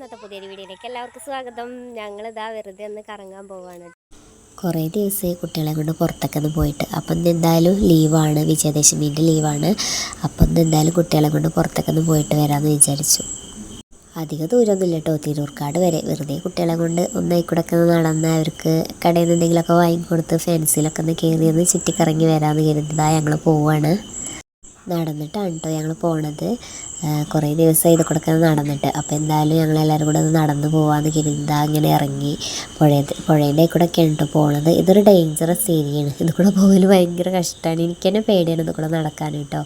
ഇന്നത്തെ പുതിയൊരു വീഡിയോയിലേക്ക് എല്ലാവർക്കും സ്വാഗതം. ഞങ്ങളിതാ വെറുതെ ഒന്ന് കറങ്ങാൻ പോവാണ്. കുറേ ദിവസമായി കുട്ടികളെ കൊണ്ട് പുറത്തൊക്കെ ഒന്ന് പോയിട്ട്. അപ്പം ഇന്ന് എന്തായാലും ലീവാണ്, വിജയദശമീൻ്റെ ലീവാണ്. അപ്പം ഇന്ന് എന്തായാലും കുട്ടികളെ കൊണ്ട് പുറത്തൊക്കെ ഒന്ന് പോയിട്ട് വരാമെന്ന് വിചാരിച്ചു. അധികം ദൂരമൊന്നുമില്ല കേട്ടോ, തിരൂർക്കാട് വരെ. വെറുതെ കുട്ടികളെ കൊണ്ട് ഒന്നായിക്കൂടൊക്കെ ഒന്ന് നടന്ന് അവർക്ക് കടയിൽ നിന്ന് എന്തെങ്കിലുമൊക്കെ വാങ്ങിക്കൊടുത്ത് ഫാൻസിയിലൊക്കെ ഒന്ന് കയറി ഒന്ന് ചുറ്റിക്കറങ്ങി വരാമെന്ന് കരുതിയതാണ്. ഞങ്ങൾ പോവാണ്. നടന്നിട്ടാണ് കേട്ടോ ഞങ്ങൾ പോണത്. കുറേ ദിവസമായി ഇത് കൂടെ നടന്നിട്ട്. അപ്പോൾ എന്തായാലും ഞങ്ങളെല്ലാവരും കൂടെ ഒന്ന് നടന്ന് പോകാമെന്ന് കരുതാ അങ്ങനെ ഇറങ്ങി. പുഴേൻ്റെ കൂടെ ഒക്കെ കേട്ടോ പോണത്. ഇതൊരു ഡേഞ്ചറസ് ഏരിയയാണ്. ഇത് കൂടെ പോകൽ ഭയങ്കര കഷ്ടമാണ്. എനിക്ക് തന്നെ പേടിയാണ് ഇത് കൂടെ നടക്കാൻ കേട്ടോ.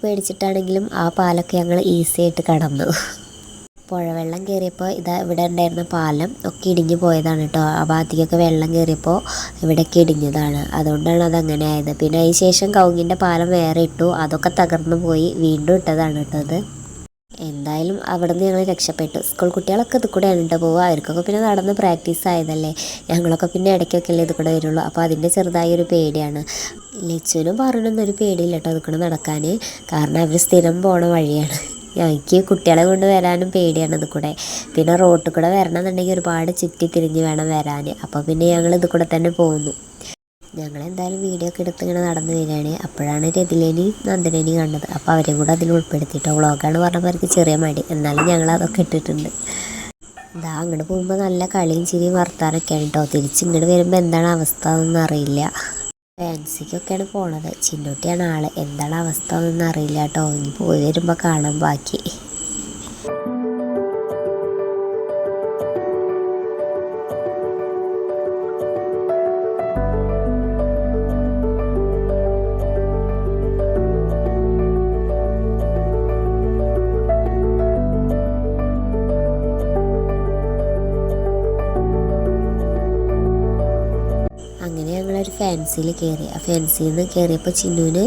പേടിച്ചിട്ടാണെങ്കിലും ആ പാലൊക്കെ ഞങ്ങൾ ഈസി ആയിട്ട് കടന്നു. പുഴവെള്ളം കയറിയപ്പോൾ ഇവിടെ ഉണ്ടായിരുന്ന പാലം ഒക്കെ ഇടിഞ്ഞു പോയതാണ് കേട്ടോ. ആ ഭാഗത്തേക്കൊക്കെ വെള്ളം കയറിയപ്പോൾ ഇവിടെയൊക്കെ ഇടിഞ്ഞതാണ്. അതുകൊണ്ടാണ് അതങ്ങനെ ആയത്. പിന്നെ അതിന് ശേഷം കവുങ്ങിൻ്റെ പാലം വേറെ ഇട്ടു. അതൊക്കെ തകർന്നു പോയി. വീണ്ടും ഇട്ടതാണ് കേട്ടോ അത്. എന്തായാലും അവിടെ നിന്ന് ഞങ്ങൾ രക്ഷപ്പെട്ടു. സ്കൂൾ കുട്ടികളൊക്കെ ഇത് കൂടെയാണ് കേട്ടോ പോവുക. അവർക്കൊക്കെ പിന്നെ നടന്ന് പ്രാക്ടീസ് ആയതല്ലേ. ഞങ്ങളൊക്കെ പിന്നെ ഇടയ്ക്കൊക്കെ അല്ലേ ഇത് കൂടെ വരുള്ളൂ. അപ്പോൾ അതിൻ്റെ ചെറുതായൊരു പേടിയാണ്. ലച്ചുവിനും പറഞ്ഞൊന്നും ഒരു പേടിയില്ല കേട്ടോ അത് കൂടെ നടക്കാൻ. കാരണം അവർ സ്ഥിരം പോണ വഴിയാണ്. എനിക്ക് കുട്ടികളെ കൊണ്ട് വരാനും പേടിയാണ് ഇത് കൂടെ. പിന്നെ റോട്ടിൽ കൂടെ വരണമെന്നുണ്ടെങ്കിൽ ഒരുപാട് ചുറ്റി തിരിഞ്ഞ് വേണം വരാൻ. അപ്പോൾ പിന്നെ ഞങ്ങൾ ഇത് കൂടെ തന്നെ പോകുന്നു. ഞങ്ങളെന്തായാലും വീഡിയോ ഒക്കെ എടുത്ത് ഇങ്ങനെ നടന്നു വരികയാണ്. അപ്പോഴാണ് രതിലേനി നന്ദനേനി കണ്ടത്. അപ്പോൾ അവരെയും കൂടെ അതിൽ ഉൾപ്പെടുത്തിയിട്ടോ. വ്ളോഗാണ് പറഞ്ഞപ്പോൾ അവർക്ക് ചെറിയ മടി, എന്നാലും ഞങ്ങൾ അതൊക്കെ ഇട്ടിട്ടുണ്ട്. ഇതാ അങ്ങോട്ട് പോകുമ്പോൾ നല്ല കളിയും ചിരിയും വർത്താനൊക്കെയാണ് കേട്ടോ. തിരിച്ചിങ്ങോട്ട് വരുമ്പോൾ എന്താണ് അവസ്ഥ എന്നൊന്നും അറിയില്ല. ഫാൻസിക്കൊക്കെയാണ് പോണത്. ചിന്നൂട്ടിയാണ് ആള്. എന്താണ് അവസ്ഥ എന്നൊന്നും അറിയില്ല കേട്ടോ. ഇനി പോയി വരുമ്പോൾ കാണാൻ ബാക്കി. അങ്ങനെ ഞങ്ങളൊരു ഫാൻസിയിൽ കയറി. ആ ഫാൻസിയിൽ നിന്ന് കയറിയപ്പോൾ ചിന്നുവിന്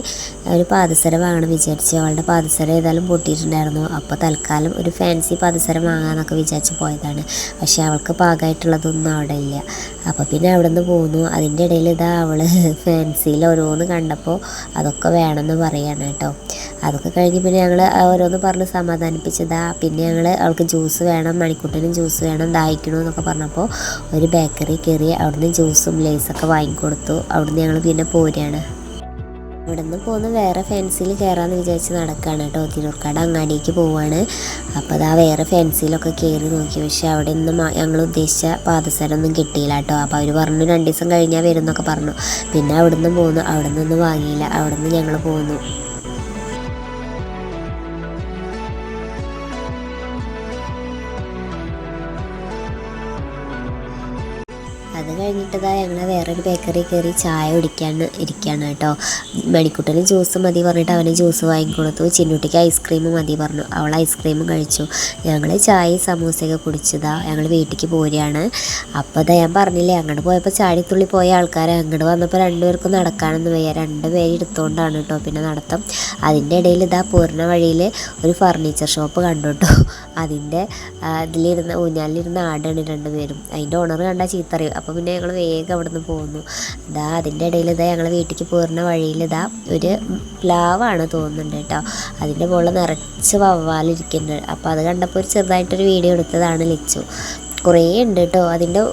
ഒരു പാദസരം വാങ്ങണം വിചാരിച്ചു. അവളുടെ പാദസരം ഏതായാലും പൊട്ടിയിട്ടുണ്ടായിരുന്നു. അപ്പോൾ തൽക്കാലം ഒരു ഫാൻസി പാദസരം വാങ്ങാമെന്നൊക്കെ വിചാരിച്ച് പോയതാണ്. പക്ഷേ അവൾക്ക് പാകമായിട്ടുള്ളതൊന്നും അവിടെ ഇല്ല. അപ്പോൾ പിന്നെ അവിടെ നിന്ന് പോന്നു. അതിൻ്റെ ഇടയിൽ ഇതാ അവൾ ഫാൻസിയിൽ ഓരോന്ന് കണ്ടപ്പോൾ അതൊക്കെ വേണമെന്ന് പറയുകയാണ് കേട്ടോ. അതൊക്കെ കഴിഞ്ഞ് പിന്നെ ഞങ്ങൾ ഓരോന്ന് പറഞ്ഞ് സമാധാനിപ്പിച്ചതാ. പിന്നെ ഞങ്ങൾ അവൾക്ക് ജ്യൂസ് വേണം, മണിക്കുട്ടനും ജ്യൂസ് വേണം, ദാഹിക്കണമെന്നൊക്കെ പറഞ്ഞപ്പോൾ ഒരു ബേക്കറി കയറി. അവിടുന്ന് ജ്യൂസും ലേസൊക്കെ വാങ്ങിക്കൊടുത്തു. അവിടുന്ന് ഞങ്ങൾ പിന്നെ പോരുകയാണ്. അവിടെ നിന്ന് പോന്ന് വേറെ ഫാൻസിയിൽ കയറാമെന്ന് വിചാരിച്ച് നടക്കുകയാണ് കേട്ടോ. തിരൂർക്കാട് അങ്ങാടിക്ക് പോവുകയാണ്. അപ്പോൾ അതാ വേറെ ഫാൻസിയിലൊക്കെ കയറി നോക്കി. പക്ഷേ അവിടെ ഒന്നും ഞങ്ങൾ ഉദ്ദേശിച്ച പാദസരമൊന്നും കിട്ടിയില്ല കേട്ടോ. അപ്പോൾ അവർ പറഞ്ഞു 2 ദിവസം കഴിഞ്ഞാൽ വരും എന്നൊക്കെ പറഞ്ഞു. പിന്നെ അവിടെ നിന്ന് പോന്നു. അവിടെ നിന്നൊന്നും വാങ്ങിയില്ല. അവിടെ നിന്ന് ഞങ്ങൾ പോന്നു. അത് കഴിഞ്ഞിട്ടതാ ഞങ്ങൾ വേറൊരു ബേക്കറി കയറി ചായ കുടിക്കാൻ ഇരിക്കുകയാണ് കേട്ടോ. മണിക്കുട്ടന് ജ്യൂസ് മതി പറഞ്ഞിട്ട് അവന് ജ്യൂസ് വാങ്ങിക്കൊടുത്തു. ചിന്നൂട്ടിക്ക് ഐസ്ക്രീം മതി പറഞ്ഞു. അവൾ ഐസ്ക്രീമും കഴിച്ചു. ഞങ്ങൾ ചായയും സമൂസയൊക്കെ കുടിച്ചതാ ഞങ്ങൾ വീട്ടിലേക്ക് പോരുകയാണ്. അപ്പോൾ അതാ ഞാൻ പറഞ്ഞില്ലേ, അങ്ങോട്ട് പോയപ്പോൾ ചാടിത്തുള്ളി പോയ ആൾക്കാരെ അങ്ങോട്ട് വന്നപ്പോൾ 2 പേർക്കും നടക്കാനൊന്നും വയ്യ. 2 പേര് എടുത്തുകൊണ്ടാണ് കേട്ടോ പിന്നെ നടത്തം. അതിൻ്റെ ഇടയിൽ ഇതാ പൂർണ്ണ വഴിയിൽ ഒരു ഫർണിച്ചർ ഷോപ്പ് കണ്ടു കേട്ടോ. അതിൻ്റെ ഇതിലിരുന്ന് ഊഞ്ഞാലിരുന്ന് ആടാണ് 2 പേരും. അതിൻ്റെ ഓണർ കണ്ടാൽ ചീത്തറിയും. അപ്പോൾ പിന്നെ ഞങ്ങൾ വേഗം അവിടെ നിന്ന് പോകുന്നു. ഇതാ അതിൻ്റെ ഇടയിൽ ഇതാ ഞങ്ങൾ വീട്ടിലേക്ക് പോരുന്ന വഴിയിൽ ഇതാ ഒരു പ്ലാവാണ് തോന്നുന്നുണ്ട് കേട്ടോ. അതിൻ്റെ മുകളിൽ നിറച്ച് വവ്വാലിരിക്കുന്നുണ്ട്. അപ്പോൾ അത് കണ്ടപ്പോൾ ഒരു ചെറുതായിട്ടൊരു വീഡിയോ എടുത്തതാണ് ലച്ചു. കുറേ ഉണ്ട് കേട്ടോ. അതിൻ്റെ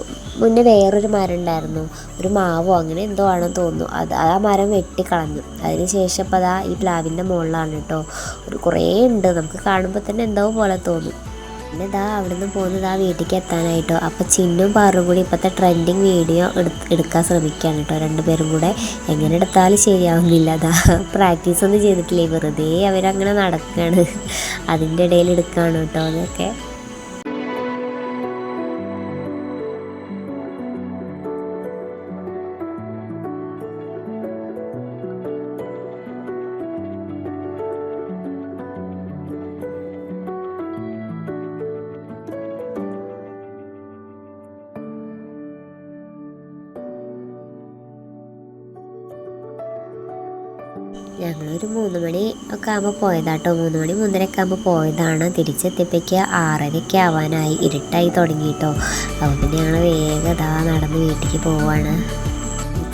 മുന്നേ വേറൊരു മരം ഉണ്ടായിരുന്നു, ഒരു മാവോ അങ്ങനെ എന്തോ ആണെന്ന് തോന്നുന്നു. ആ മരം വെട്ടിക്കളഞ്ഞു. അതിന് ശേഷം ഇപ്പോൾ അതാ ഈ പ്ലാവിൻ്റെ മുകളിലാണ് കേട്ടോ. കുറേ ഉണ്ട്. നമുക്ക് കാണുമ്പോൾ തന്നെ എന്തോ പോലെ തോന്നും. പിന്നെ ഇതാ അവിടെ നിന്ന് പോകുന്നത് ആ വീട്ടിലേക്ക് എത്താനായിട്ടോ. അപ്പോൾ ചിന്നും പാറും കൂടി ഇപ്പോഴത്തെ ട്രെൻഡിങ് വീഡിയോ എടുക്കാൻ ശ്രമിക്കുകയാണ് കേട്ടോ. 2 പേരും കൂടെ എങ്ങനെ എടുത്താലും ശരിയാവുന്നില്ല. അതാ പ്രാക്ടീസ് ഒന്നും ചെയ്തിട്ടില്ലേ, വെറുതെ അവരങ്ങനെ നടക്കുകയാണ്. അതിൻ്റെ ഇടയിൽ എടുക്കുകയാണ് കേട്ടോ അതൊക്കെ. ഞങ്ങളൊരു 3 മണി ഒക്കെ ആകുമ്പോൾ പോയതാട്ടോ. 3 മണി 3:30 ആകുമ്പോൾ പോയതാണ്. തിരിച്ചെത്തിയപ്പോഴേക്ക് 6:30 ആവാനായി. ഇരുട്ടായി തുടങ്ങിയിട്ടോ. അപ്പോൾ പിന്നെ ഞങ്ങൾ വേഗം നടന്ന് വീട്ടിലേക്ക് പോവാണ്.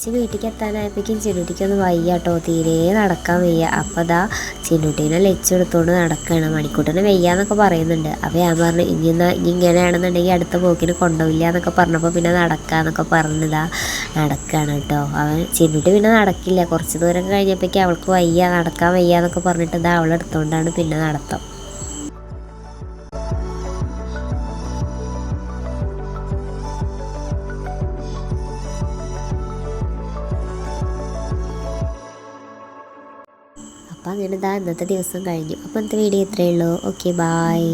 തിരിച്ച് വീട്ടിലേക്ക് എത്താനായപ്പോഴേക്കും ചിന്നുട്ടിക്കൊന്ന് വയ്യ കേട്ടോ, തീരെ നടക്കാൻ വയ്യ. അപ്പോൾ അതാ ചിന്നുട്ടീനെ ലച്ചെടുത്തോണ്ട് നടക്കുകയാണ്. മണിക്കൂട്ടിനെ വയ്യാന്നൊക്കെ പറയുന്നുണ്ട്. അപ്പോൾ ഞാൻ പറഞ്ഞു ഇനി ഇങ്ങനെയാണെന്നുണ്ടെങ്കിൽ അടുത്ത പോക്കിന് കൊണ്ടുപോയില്ല എന്നൊക്കെ പറഞ്ഞപ്പോൾ പിന്നെ നടക്കാന്നൊക്കെ പറഞ്ഞതാ നടക്കുകയാണ് കേട്ടോ. അവൻ ചിന്നുട്ടി പിന്നെ നടക്കില്ല, കുറച്ച് ദൂരം കഴിഞ്ഞപ്പോഴേക്കും അവൾക്ക് വയ്യ, നടക്കാൻ വയ്യ എന്നൊക്കെ പറഞ്ഞിട്ട് ഇതാ അവളെടുത്തോണ്ടാണ് പിന്നെ നടത്തം. അപ്പോൾ അങ്ങനെ ഇതാ ഇന്നത്തെ ദിവസം കഴിഞ്ഞു. അപ്പോൾ ഇന്നത്തെ വീഡിയോ ഇത്രയേ ഉള്ളൂ. Okay, bye.